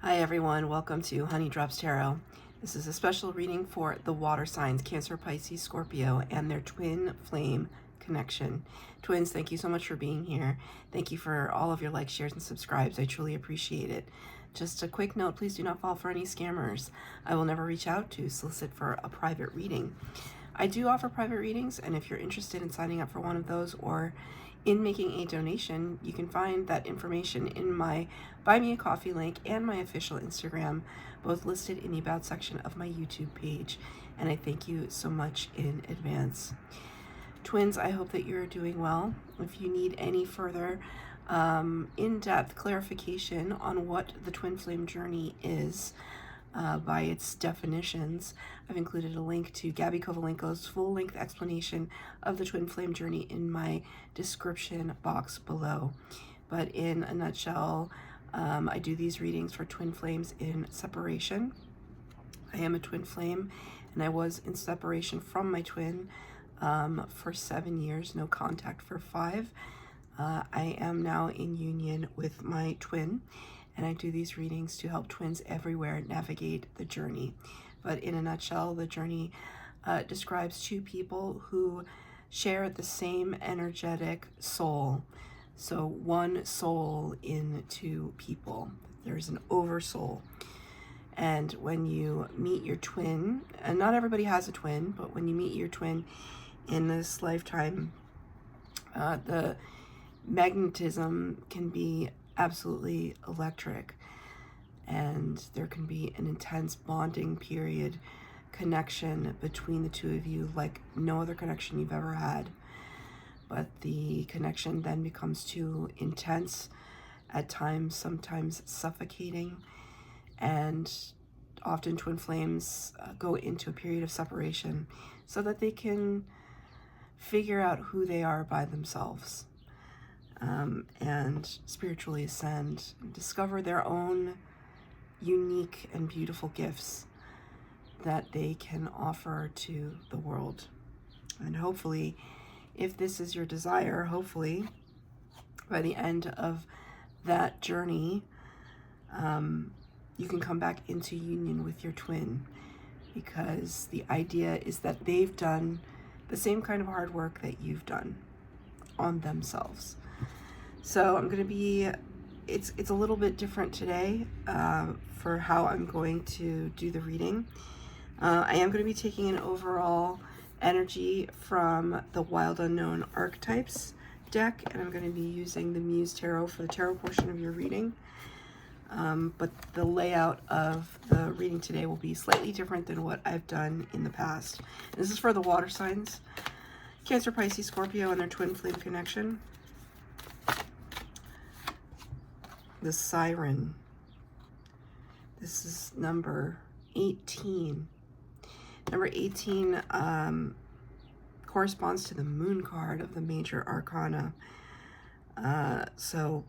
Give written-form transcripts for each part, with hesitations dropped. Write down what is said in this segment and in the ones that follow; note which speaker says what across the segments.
Speaker 1: Hi everyone, welcome to Honey Drops Tarot. This is a special reading for the water signs, Cancer, Pisces, Scorpio, and their twin flame connection. Twins, thank you so much for being here. Thank you for all of your likes, shares, and subscribes. I truly appreciate it. Just a quick note, please do not fall for any scammers. I will never reach out to solicit for a private reading. I do offer private readings, and if you're interested in signing up for one of those or in making a donation, you can find that information in my Buy Me a Coffee link and my official Instagram, both listed in the About section of my YouTube page. And I thank you so much in advance. Twins, I hope that you're doing well. If you need any further in-depth clarification on what the twin flame journey is, by its definitions, I've included a link to Gabi Kovalenko's full-length explanation of the twin flame journey in my description box below. But in a nutshell, I do these readings for twin flames in separation. I am a twin flame, and I was in separation from my twin for 7 years, no contact for 5. I am now in union with my twin, and I do these readings to help twins everywhere navigate the journey. But in a nutshell, the journey describes two people who share the same energetic soul. So one soul in two people. There's an oversoul. And when you meet your twin, and not everybody has a twin, but when you meet your twin in this lifetime, the magnetism can be absolutely electric, and there can be an intense bonding period, connection between the two of you like no other connection you've ever had. But the connection then becomes too intense, at times sometimes suffocating, and often twin flames go into a period of separation so that they can figure out who they are by themselves. And spiritually ascend and discover their own unique and beautiful gifts that they can offer to the world. And hopefully, if this is your desire, hopefully by the end of that journey, you can come back into union with your twin, because the idea is that they've done the same kind of hard work that you've done on themselves. So I'm going to be, it's a little bit different today for how I'm going to do the reading. I am going to be taking an overall energy from the Wild Unknown Archetypes deck, and I'm going to be using the Muse Tarot for the tarot portion of your reading. But the layout of the reading today will be slightly different than what I've done in the past. This is for the water signs, Cancer, Pisces, Scorpio, and their twin flame connection. The Siren. This is number 18. Number 18 corresponds to the Moon card of the major arcana. So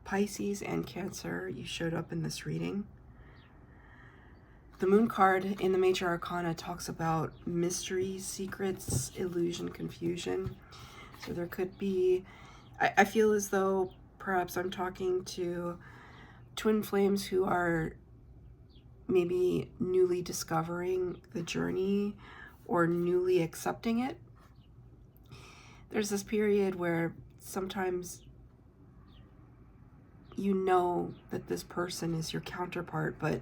Speaker 1: Pisces and Cancer, you showed up in this reading. The Moon card in the major arcana talks about mystery, secrets, illusion, confusion. So there could be, I feel as though perhaps I'm talking to twin flames who are maybe newly discovering the journey or newly accepting it. There's this period where sometimes you know that this person is your counterpart, but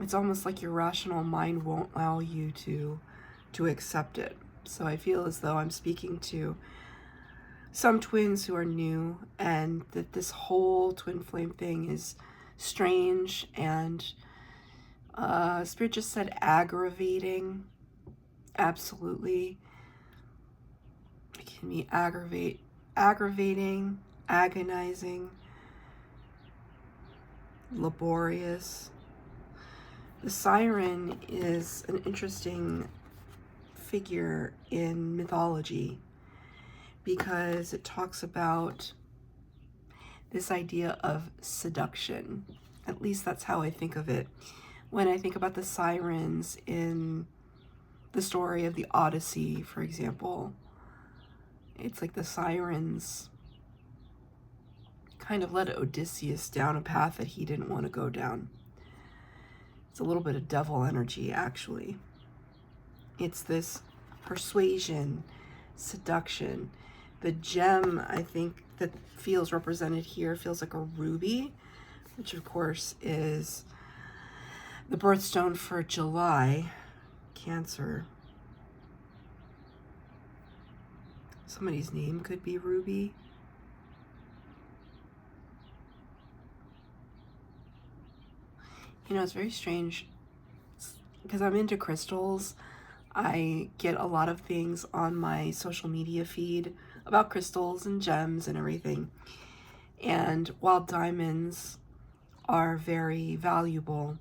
Speaker 1: it's almost like your rational mind won't allow you to accept it. So I feel as though I'm speaking to some twins who are new, and that this whole twin flame thing is strange and Spirit just said aggravating. Absolutely. It can be aggravating, agonizing, laborious. The Siren is an interesting figure in mythology because it talks about this idea of seduction. At least that's how I think of it. When I think about the sirens in the story of the Odyssey, for example, it's like the sirens kind of led Odysseus down a path that he didn't want to go down. It's a little bit of devil energy, actually. It's this persuasion, seduction. The gem, I think, that feels represented here feels like a ruby, which of course is the birthstone for July, Cancer. Somebody's name could be Ruby. You know, it's very strange because I'm into crystals. I get a lot of things on my social media feed about crystals and gems and everything. And while diamonds are very valuable,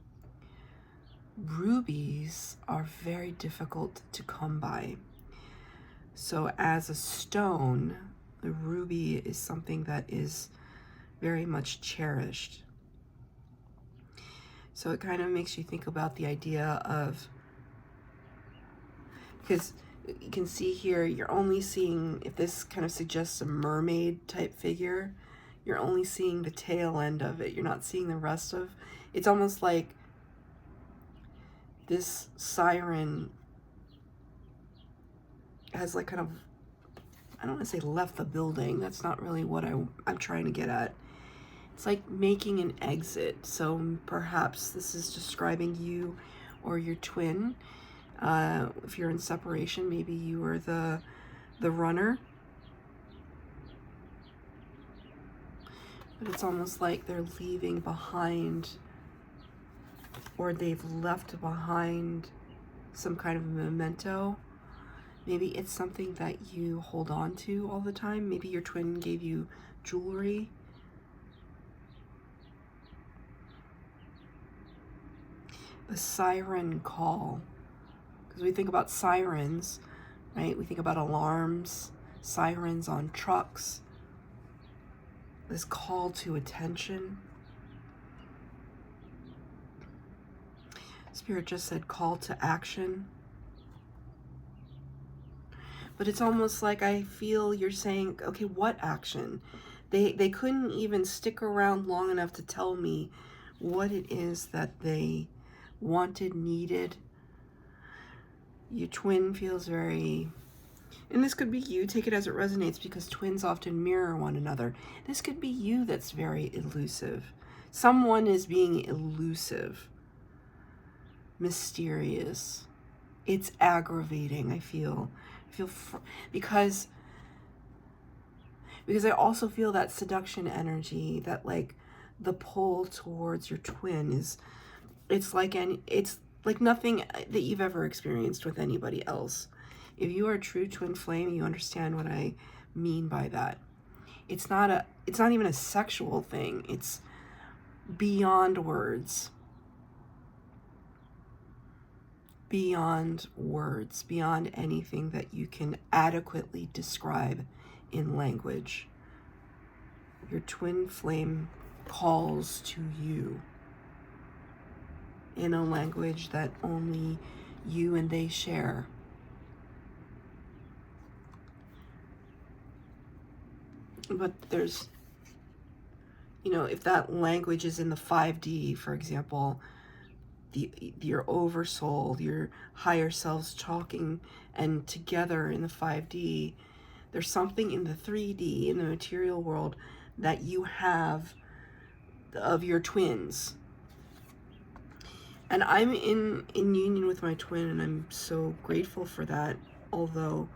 Speaker 1: rubies are very difficult to come by. So as a stone, the ruby is something that is very much cherished. So it kind of makes you think about the idea of, because you can see here, you're only seeing, if this kind of suggests a mermaid type figure, you're only seeing the tail end of it. You're not seeing the rest of, it's almost like this siren has like kind of, I don't want to say left the building. That's not really what I'm trying to get at. It's like making an exit. So perhaps this is describing you or your twin. If you're in separation, maybe you are the runner. But it's almost like they're leaving behind, or they've left behind some kind of memento. Maybe it's something that you hold on to all the time. Maybe your twin gave you jewelry. The siren call. Because we think about sirens, right? We think about alarms, sirens on trucks. This call to attention. Spirit just said call to action. But it's almost like I feel you're saying, okay, what action? They couldn't even stick around long enough to tell me what it is that they wanted, needed. Your twin feels very, and this could be you, take it as it resonates, because twins often mirror one another. This could be you that's very elusive. Someone is being elusive, mysterious. It's aggravating, I feel because I also feel that seduction energy, that like the pull towards your twin is, it's like nothing that you've ever experienced with anybody else. If you are a true twin flame, you understand what I mean by that. It's not even a sexual thing. It's beyond words. Beyond words, beyond anything that you can adequately describe in language. Your twin flame calls to you in a language that only you and they share. But there's, if that language is in the 5D, for example, your oversoul, your higher selves talking and together in the 5D, there's something in the 3D, in the material world, that you have of your twins. And I'm in union with my twin, and I'm so grateful for that. Although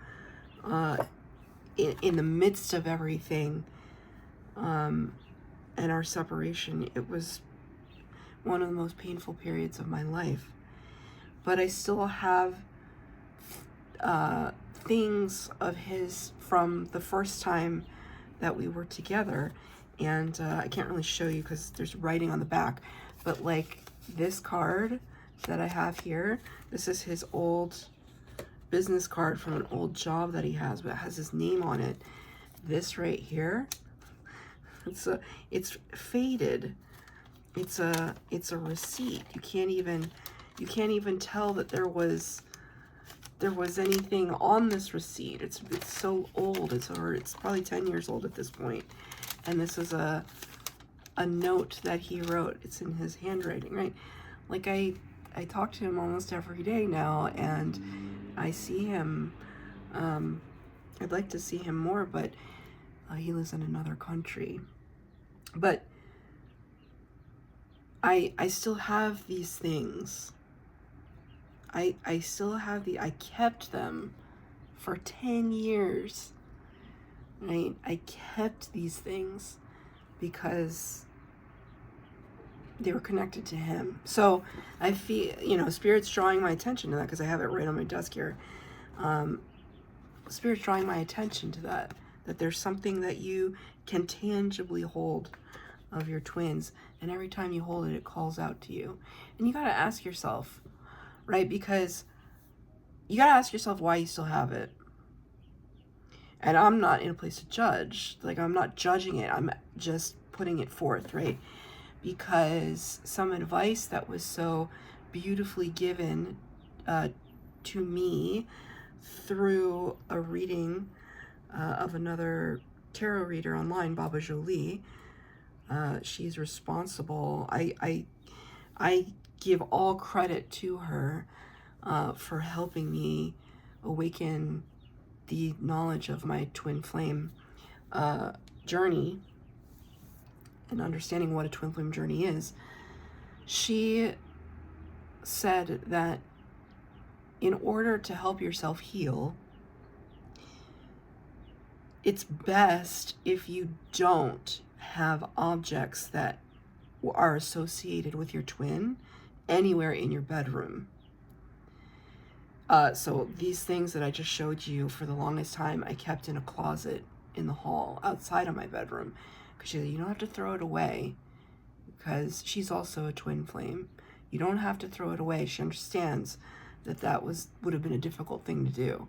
Speaker 1: in the midst of everything and our separation, it was one of the most painful periods of my life. But I still have things of his from the first time that we were together. And I can't really show you because there's writing on the back. But like this card that I have here, this is his old business card from an old job that he has, but it has his name on it. This right here, it's faded. It's a receipt. You can't even tell that there was anything on this receipt. It's so old. It's probably 10 years old at this point. And this is a note that he wrote. It's in his handwriting, right? Like I talk to him almost every day now, and I see him. I'd like to see him more, but he lives in another country. But I still have these things. I still have I kept them for 10 years, right? I kept these things because they were connected to him. So I feel, Spirit's drawing my attention to that because I have it right on my desk here. Spirit's drawing my attention to that there's something that you can tangibly hold of your twins. And every time you hold it, it calls out to you. And you got to ask yourself, right? Because you got to ask yourself why you still have it. And I'm not in a place to judge. Like, I'm not judging it. I'm just putting it forth, right? Because some advice that was so beautifully given to me through a reading of another tarot reader online, Baba Jolie. She's responsible. I give all credit to her for helping me awaken the knowledge of my twin flame journey and understanding what a twin flame journey is. She said that in order to help yourself heal, it's best if you don't have objects that are associated with your twin anywhere in your bedroom. So these things that I just showed you, for the longest time, I kept in a closet in the hall outside of my bedroom. Because she said, you don't have to throw it away, because she's also a twin flame. You don't have to throw it away. She understands that would have been a difficult thing to do.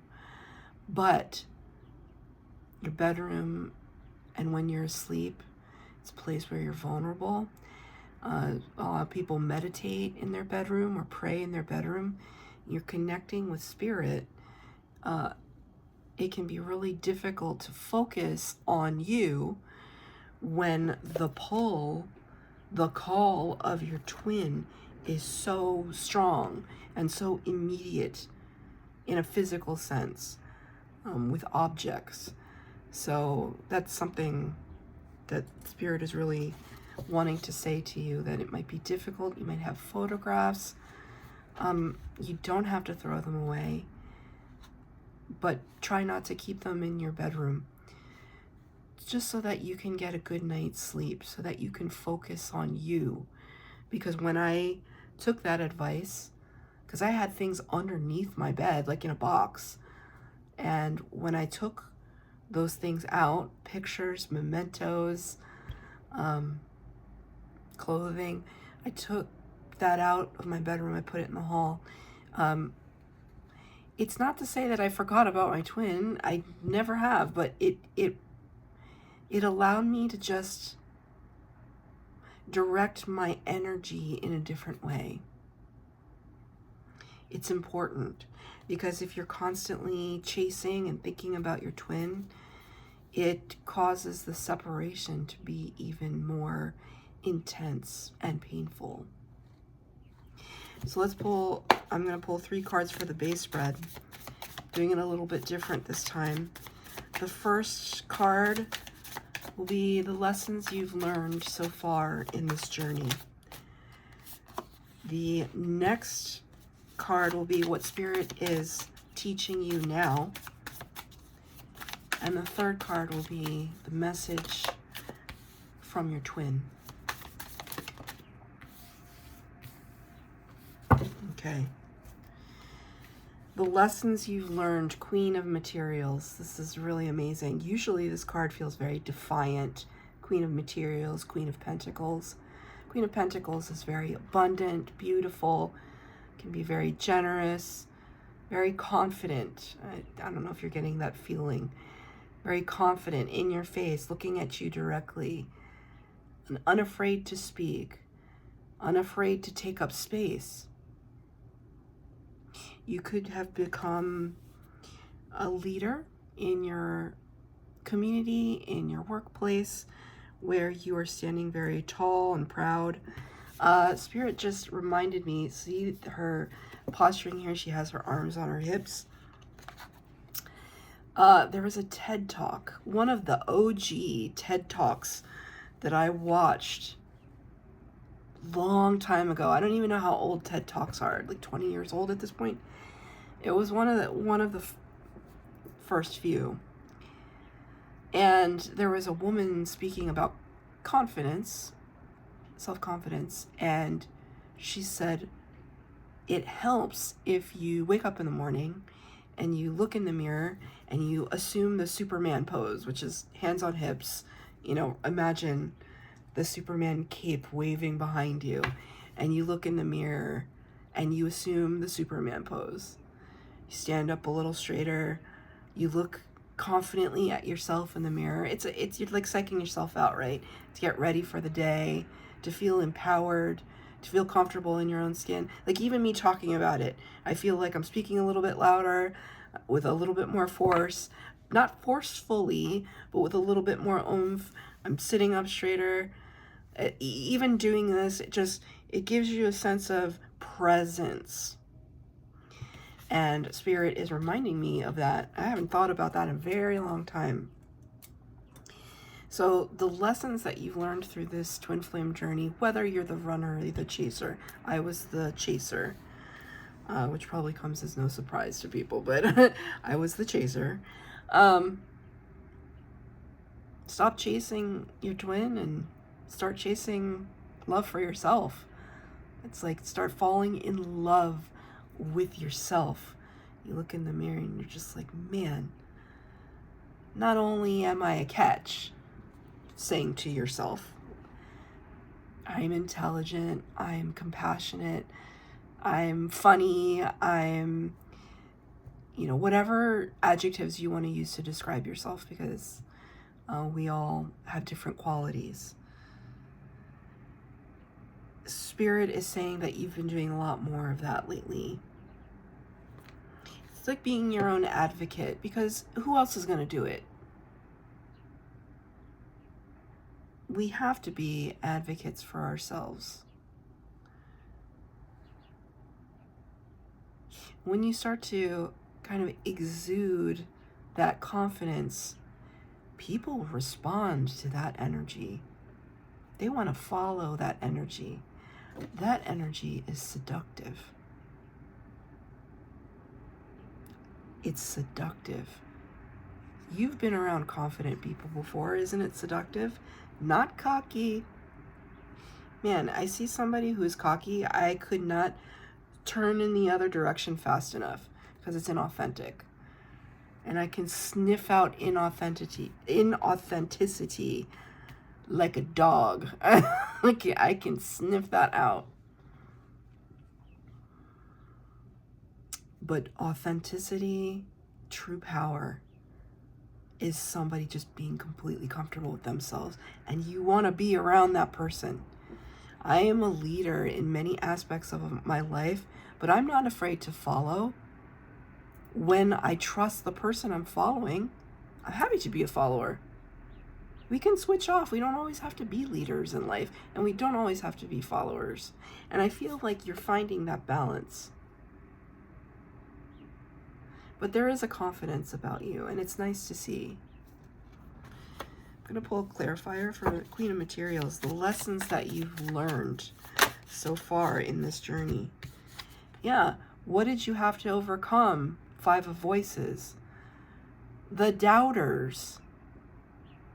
Speaker 1: But your bedroom, and when you're asleep, it's a place where you're vulnerable. A lot of people meditate in their bedroom or pray in their bedroom. You're connecting with spirit. It can be really difficult to focus on you when the call of your twin is so strong and so immediate in a physical sense, with objects. So that's something that Spirit is really wanting to say to you, that it might be difficult. You might have photographs. You don't have to throw them away, but try not to keep them in your bedroom, just so that you can get a good night's sleep, so that you can focus on you. Because when I took that advice, because I had things underneath my bed, like in a box, and when I took those things out, pictures, mementos, clothing, I took that out of my bedroom. I put it in the hall. It's not to say that I forgot about my twin. I never have, but it allowed me to just direct my energy in a different way. It's important, because if you're constantly chasing and thinking about your twin, it causes the separation to be even more intense and painful. So I'm going to pull 3 cards for the base spread, doing it a little bit different this time. The first card will be the lessons you've learned so far in this journey. The next card will be what Spirit is teaching you now. And the third card will be the message from your twin. Okay. The lessons you've learned, Queen of Materials. This is really amazing. Usually this card feels very defiant. Queen of Materials, Queen of Pentacles. Queen of Pentacles is very abundant, beautiful, can be very generous, very confident. I don't know if you're getting that feeling. Very confident, in your face, looking at you directly, and unafraid to speak, unafraid to take up space. You could have become a leader in your community, in your workplace, where you are standing very tall and proud. Spirit just reminded me, see her posturing here, she has her arms on her hips. There was a TED Talk, one of the OG TED Talks that I watched long time ago. I don't even know how old TED Talks are, like 20 years old at this point. It was one of the first few. And there was a woman speaking about confidence, self-confidence, and she said, it helps if you wake up in the morning and you look in the mirror and you assume the Superman pose, which is hands on hips. You know, imagine the Superman cape waving behind you, and you look in the mirror and you assume the Superman pose. You stand up a little straighter, you look confidently at yourself in the mirror. It's you're like psyching yourself out, right? To get ready for the day, to feel empowered, to feel comfortable in your own skin. Like even me talking about it, I feel like I'm speaking a little bit louder, with a little bit more force, not forcefully, but with a little bit more oomph. I'm sitting up straighter. Even doing this, it gives you a sense of presence. And Spirit is reminding me of that. I haven't thought about that in a very long time. So the lessons that you've learned through this twin flame journey, whether you're the runner or the chaser, I was the chaser, which probably comes as no surprise to people, but I was the chaser. Stop chasing your twin and start chasing love for yourself. It's like start falling in love with yourself. You look in the mirror and you're just like, man, not only am I a catch, saying to yourself, I'm intelligent, I'm compassionate, I'm funny, I'm, whatever adjectives you want to use to describe yourself, because we all have different qualities. Spirit is saying that you've been doing a lot more of that lately. It's like being your own advocate, because who else is going to do it? We have to be advocates for ourselves. When you start to kind of exude that confidence, people respond to that energy. They want to follow that energy. That energy is seductive. It's seductive. You've been around confident people before, isn't it seductive? Not cocky. Man, I see somebody who is cocky, I could not turn in the other direction fast enough because it's inauthentic. And I can sniff out inauthenticity like a dog. I can sniff that out. But authenticity, true power, is somebody just being completely comfortable with themselves, and you want to be around that person. I am a leader in many aspects of my life, but I'm not afraid to follow. When I trust the person I'm following, I'm happy to be a follower. We can switch off. We don't always have to be leaders in life, and we don't always have to be followers. And I feel like you're finding that balance. But there is a confidence about you, and it's nice to see. I'm going to pull a clarifier for Queen of Materials, the lessons that you've learned so far in this journey. Yeah, what did you have to overcome? 5 of Voices. The doubters.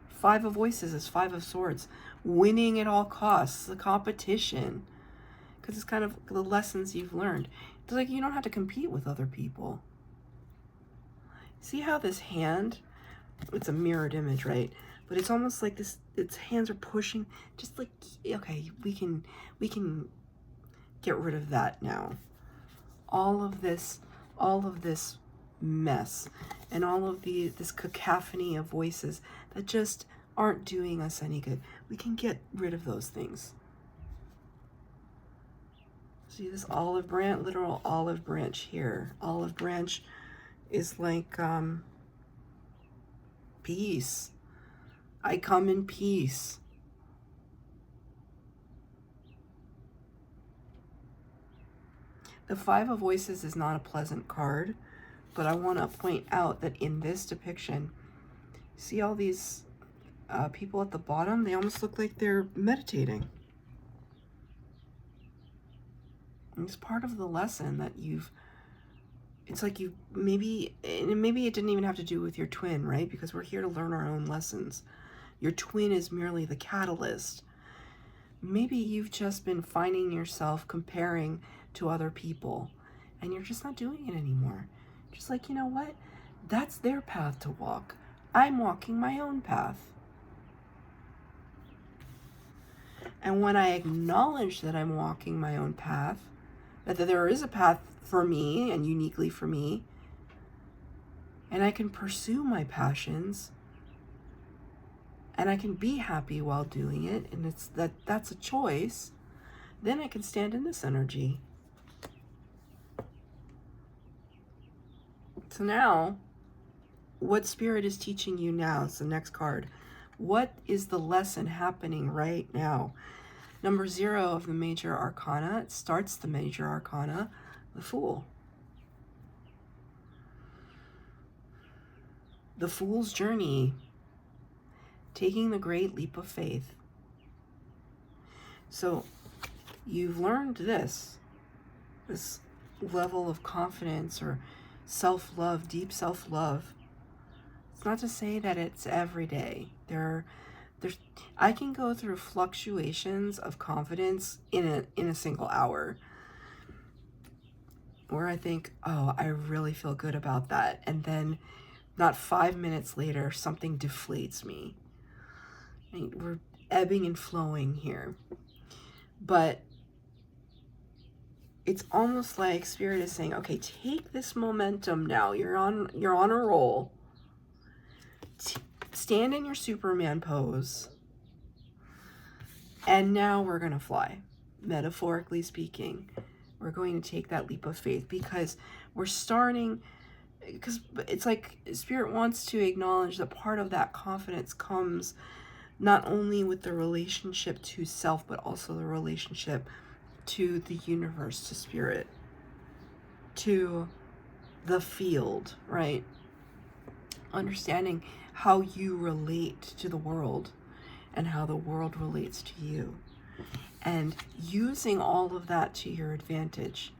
Speaker 1: 5 of Voices is 5 of Swords. Winning at all costs, the competition. Because it's kind of the lessons you've learned. It's like you don't have to compete with other people. See how this hand, it's a mirrored image, right? But it's almost like this, its hands are pushing, just like, okay, we can get rid of that now. All of this mess and all of this cacophony of voices that just aren't doing us any good. We can get rid of those things. See this olive branch, literal olive branch here. Olive branch is like peace. I come in peace. The Five of Voices is not a pleasant card, but I want to point out that in this depiction, see all these people at the bottom? They almost look like they're meditating. And it's part of the lesson that it's like maybe it didn't even have to do with your twin, right? Because we're here to learn our own lessons. Your twin is merely the catalyst. Maybe you've just been finding yourself comparing to other people and you're just not doing it anymore. Just like, you know what? That's their path to walk. I'm walking my own path. And when I acknowledge that I'm walking my own path, that there is a path for me and uniquely for me, and I can pursue my passions, and I can be happy while doing it, and that's a choice, then I can stand in this energy. So now, what Spirit is teaching you now is the next card. What is the lesson happening right now? Number 0 of the major arcana, it starts the major arcana, the Fool. The Fool's journey, taking the great leap of faith. So you've learned this level of confidence or self-love, deep self-love. It's not to say that it's every day. I can go through fluctuations of confidence in a single hour where I think, oh, I really feel good about that. And then not 5 minutes later, something deflates me. I mean, we're ebbing and flowing here. But it's almost like Spirit is saying, okay, take this momentum now. You're on a roll. Stand in your Superman pose. And now we're going to fly. Metaphorically speaking, we're going to take that leap of faith because we're starting, because it's like Spirit wants to acknowledge that part of that confidence comes not only with the relationship to self, but also the relationship to the universe, to Spirit, to the field, right? Understanding how you relate to the world and how the world relates to you, and using all of that to your advantage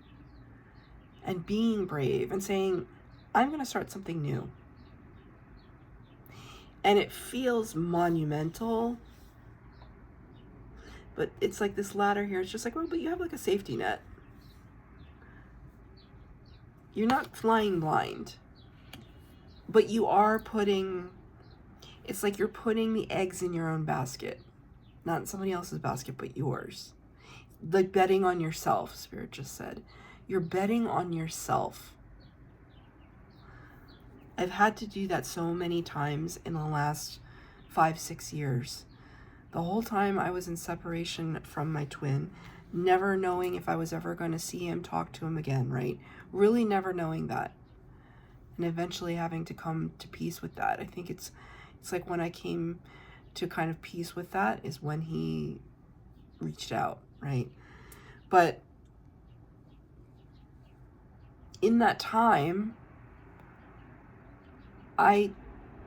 Speaker 1: and being brave and saying, I'm going to start something new. And it feels monumental, but it's like this ladder here. It's just like, well, but you have like a safety net. You're not flying blind, but you are it's like you're putting the eggs in your own basket, not in somebody else's basket, but yours. Like betting on yourself, Spirit just said. You're betting on yourself. I've had to do that so many times in the last 5-6 years. The whole time I was in separation from my twin, never knowing if I was ever going to see him, talk to him again, right? Really never knowing that. And eventually having to come to peace with that. I think it's like when I came to kind of peace with that is when he reached out, right? But in that time, I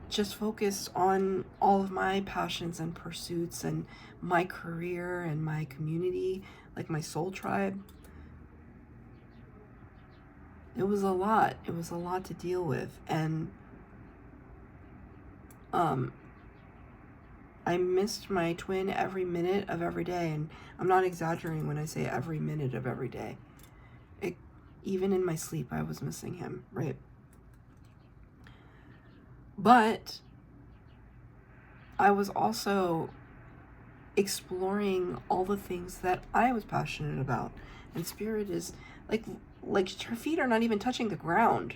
Speaker 1: just focused on all of my passions and pursuits and my career and my community, like my soul tribe. It was a lot. It was a lot to deal with. And I missed my twin every minute of every day. And I'm not exaggerating when I say every minute of every day. Even in my sleep, I was missing him, right? But I was also exploring all the things that I was passionate about. And Spirit is like her feet are not even touching the ground.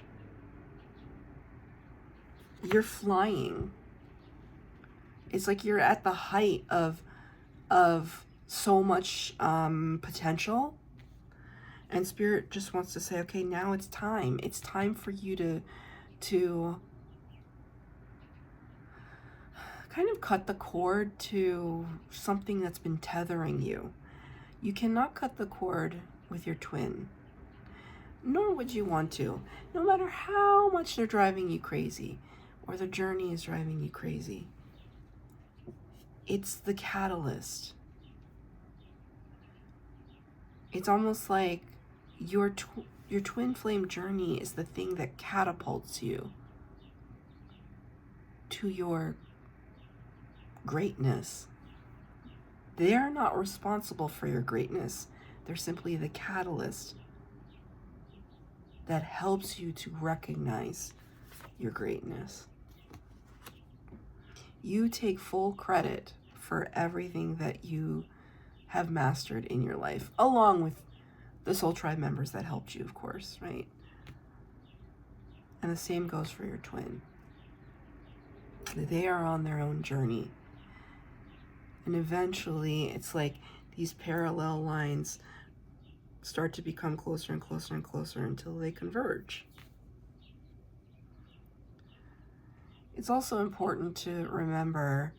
Speaker 1: You're flying. It's like you're at the height of so much potential. And Spirit just wants to say, okay, now it's time. It's time for you to kind of cut the cord to something that's been tethering you. You cannot cut the cord with your twin. nor would you want to, no matter how much they're driving you crazy or the journey is driving you crazy. It's the catalyst. It's almost like your twin flame journey is the thing that catapults you to your greatness. They're not responsible for your greatness. They're simply the catalyst that helps you to recognize your greatness. You take full credit for everything that you have mastered in your life, along with the soul tribe members that helped you, of course, right? And the same goes for your twin. They are on their own journey. And eventually, it's like these parallel lines start to become closer and closer and closer until they converge. It's also important to remember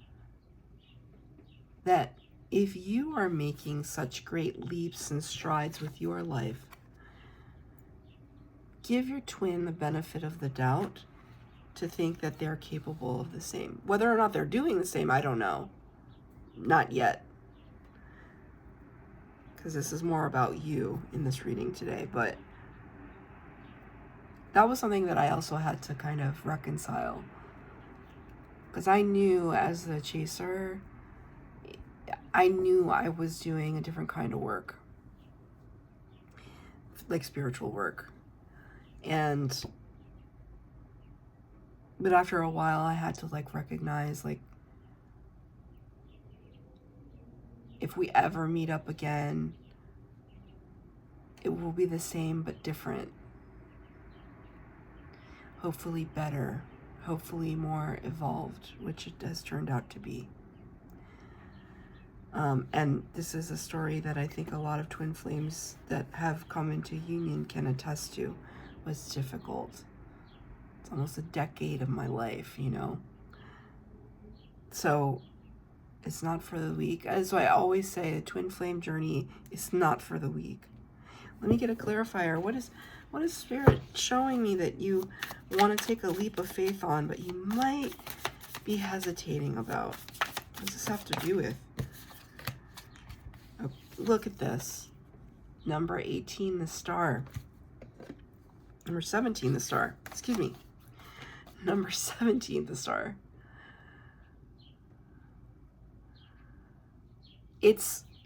Speaker 1: that if you are making such great leaps and strides with your life, give your twin the benefit of the doubt to think that they're capable of the same. Whether or not they're doing the same, I don't know. Not yet. Because this is more about you in this reading today. But that was something that I also had to kind of reconcile. Because I knew as the chaser, I knew I was doing a different kind of work. Like spiritual work. But after a while, I had to like recognize, like, if we ever meet up again, it will be the same but different. Hopefully better, hopefully more evolved, which it has turned out to be. And this is a story that I think a lot of twin flames that have come into union can attest to. Was difficult. It's almost a decade of my life, you know. So it's not for the weak. As I always say, the twin flame journey is not for the weak. Let me get a clarifier. What is Spirit showing me that you want to take a leap of faith on, but you might be hesitating about? What does this have to do with? Oh, look at this. Number 18, the star. Number 17, the star. Excuse me. Number 17, the star.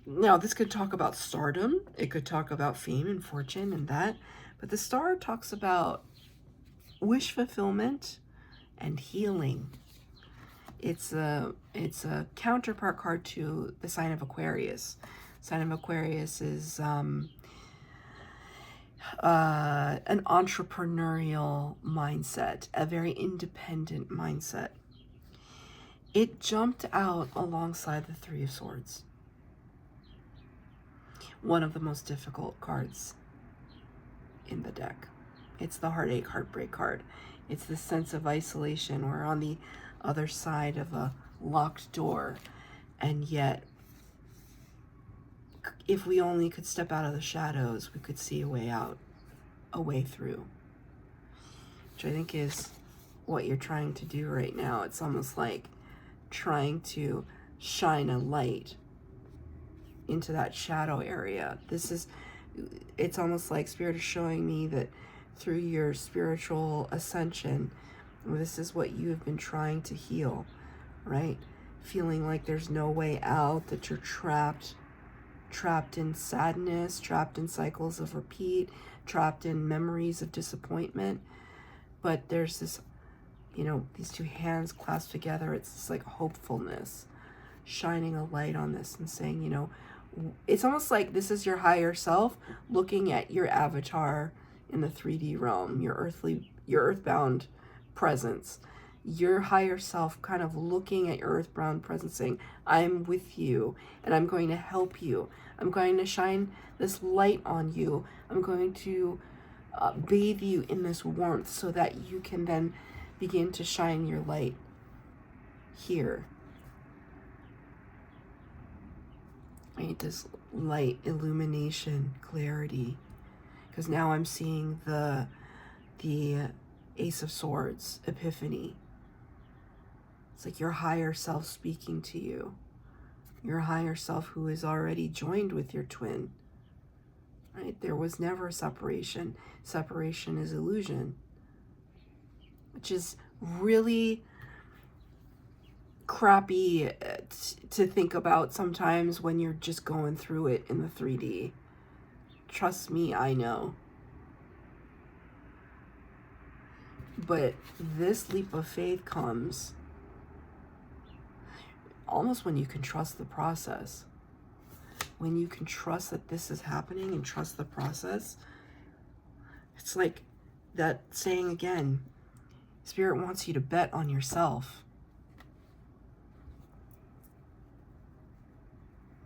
Speaker 1: Now this could talk about stardom. It could talk about fame and fortune and that. But the star talks about wish fulfillment and healing. It's a counterpart card to the sign of Aquarius. Sign of Aquarius is an entrepreneurial mindset, a very independent mindset. It jumped out alongside the Three of Swords. One of the most difficult cards in the deck. It's the heartache, heartbreak card. It's the sense of isolation. We're on the other side of a locked door, and yet if we only could step out of the shadows, we could see a way out, a way through, which I think is what you're trying to do right now. It's almost like trying to shine a light into that shadow area. It's almost like Spirit is showing me that through your spiritual ascension, this is what you have been trying to heal, right? Feeling like there's no way out, that you're trapped in sadness, trapped in cycles of repeat, trapped in memories of disappointment. But there's this, these two hands clasped together. It's this like hopefulness, shining a light on this and saying, it's almost like this is your higher self looking at your avatar in the 3D realm, your earthbound presence, your higher self kind of looking at your earthbound presence saying, I'm with you and I'm going to help you. I'm going to shine this light on you. I'm going to bathe you in this warmth so that you can then begin to shine your light here. Right, this light, illumination, clarity. because now I'm seeing the Ace of Swords, Epiphany. It's like your higher self speaking to you. Your higher self who is already joined with your twin. Right? There was never a separation. Separation is illusion. Which is really crappy to think about sometimes when you're just going through it in the 3D. Trust me, I know. But this leap of faith comes almost when you can trust the process. When you can trust that this is happening and trust the process. It's like that saying again, Spirit wants you to bet on yourself.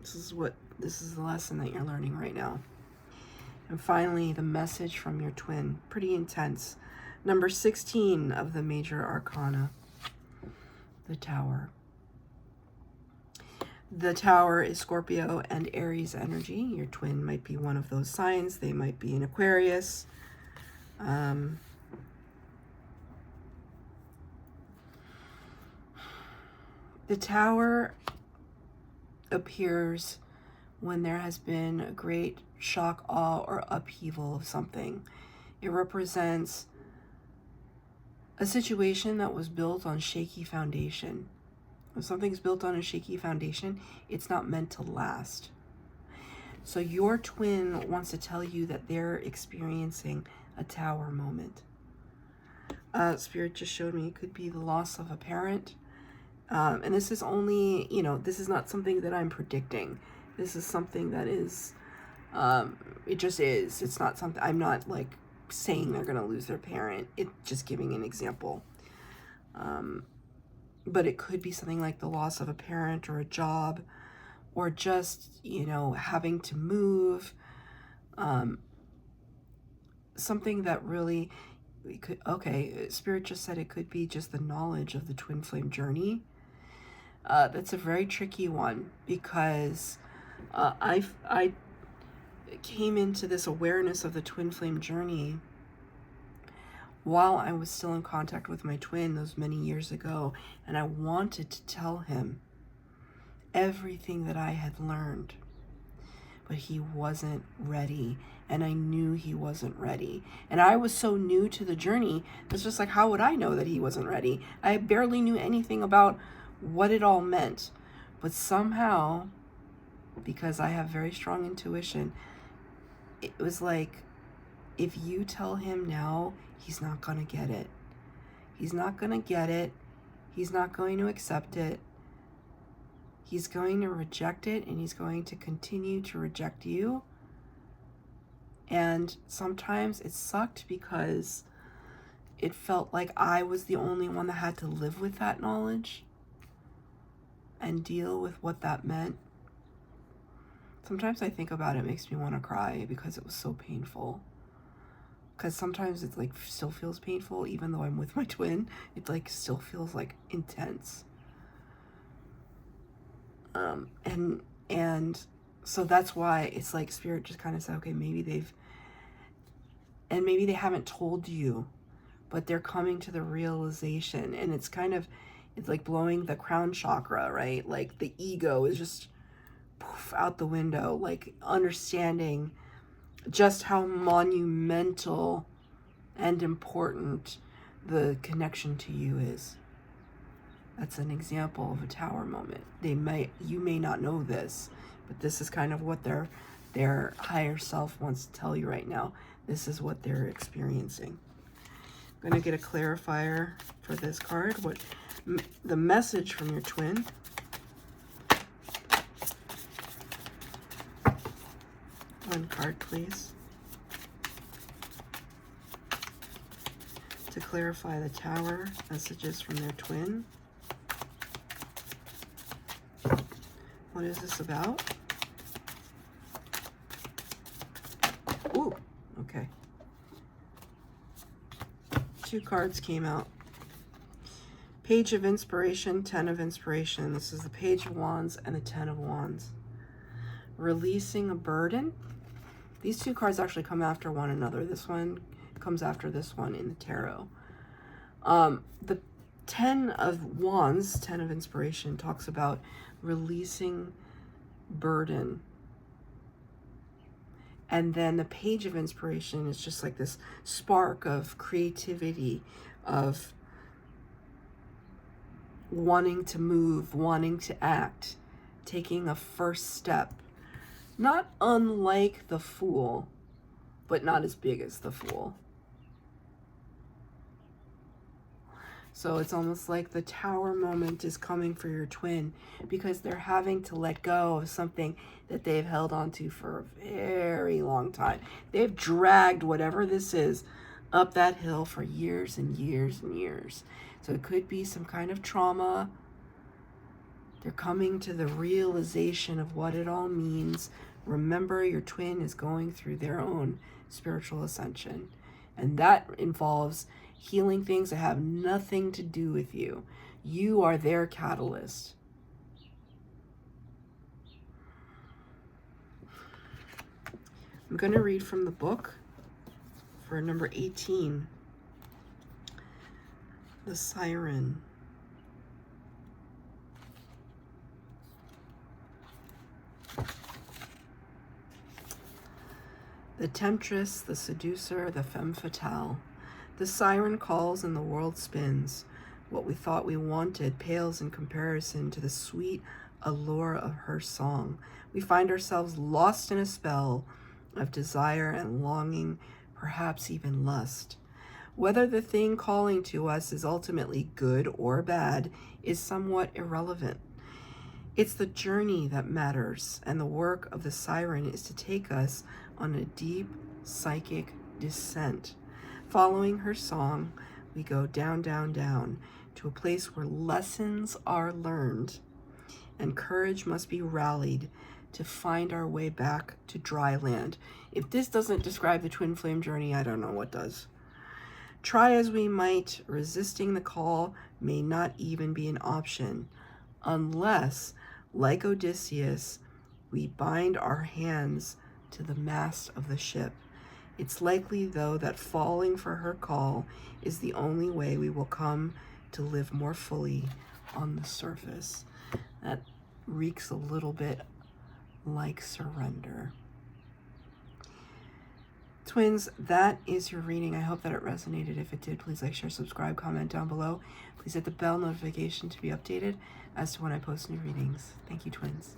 Speaker 1: This is the lesson that you're learning right now. And finally, the message from your twin, pretty intense. Number 16 of the major arcana, the Tower. The Tower is Scorpio and Aries energy. Your twin might be one of those signs. They might be in Aquarius. The Tower appears when there has been a great shock, awe, or upheaval of something. It represents a situation that was built on shaky foundation. If something's built on a shaky foundation, it's not meant to last. So your twin wants to tell you that they're experiencing a tower moment. Spirit just showed me it could be the loss of a parent. And this is only, this is not something that I'm predicting. This is something that is, it just is. It's not something, I'm not like saying they're going to lose their parent. It's just giving an example. But it could be something like the loss of a parent or a job, or just, having to move. Something that really, Spirit just said it could be just the knowledge of the twin flame journey. That's a very tricky one because I came into this awareness of the twin flame journey while I was still in contact with my twin those many years ago, and I wanted to tell him everything that I had learned, but he wasn't ready, and I knew he wasn't ready. And I was so new to the journey, it's just like, how would I know that he wasn't ready? I barely knew anything about what it all meant, but somehow, because I have very strong intuition, it was like, if you tell him now, he's not going to get it. He's not going to get it. He's not going to accept it. He's going to reject it, and he's going to continue to reject you. And sometimes it sucked because it felt like I was the only one that had to live with that knowledge and deal with what that meant. Sometimes I think about it, it makes me want to cry because it was so painful. Because sometimes it's like still feels painful, even though I'm with my twin. It like still feels like intense. And so that's why it's like Spirit just kind of said, okay, maybe they haven't told you, but they're coming to the realization. And it's like blowing the crown chakra, right? Like the ego is just poof, out the window, like understanding just how monumental and important the connection to you is. That's an example of a tower moment. You may not know this, but this is kind of what their higher self wants to tell you right now. This is what they're experiencing. I'm going to get a clarifier for this card. What the message from your twin. One card, please. To clarify the tower, messages from their twin. What is this about? Ooh, okay. 2 cards came out. Page of Inspiration, 10 of Inspiration. This is the Page of Wands and the 10 of Wands. Releasing a burden. These two cards actually come after one another. This one comes after this one in the tarot. The 10 of Wands, 10 of Inspiration, talks about releasing burden. And then the Page of Inspiration is just like this spark of creativity, of wanting to move, wanting to act, taking a first step. Not unlike the Fool, but not as big as the Fool. So it's almost like the Tower moment is coming for your twin, because they're having to let go of something that they've held on to for a very long time. They've dragged whatever this is up that hill for years and years and years. So it could be some kind of trauma. They're coming to the realization of what it all means. Remember, your twin is going through their own spiritual ascension. And that involves healing things that have nothing to do with you. You are their catalyst. I'm going to read from the book for number 18, The Siren. The temptress, the seducer, the femme fatale. The siren calls and the world spins. What we thought we wanted pales in comparison to the sweet allure of her song. We find ourselves lost in a spell of desire and longing, perhaps even lust. Whether the thing calling to us is ultimately good or bad is somewhat irrelevant. It's the journey that matters, and the work of the siren is to take us on a deep psychic descent. Following her song, we go down, down, down to a place where lessons are learned and courage must be rallied to find our way back to dry land. If this doesn't describe the twin flame journey, I don't know what does. Try as we might, resisting the call may not even be an option, unless, like Odysseus, we bind our hands to the mast of the ship. It's likely, though, that falling for her call is the only way we will come to live more fully on the surface. That reeks a little bit like surrender. Twins, that is your reading. I hope that it resonated. If it did, please like, share, subscribe, comment down below. Please hit the bell notification to be updated as to when I post new readings. Thank you, twins.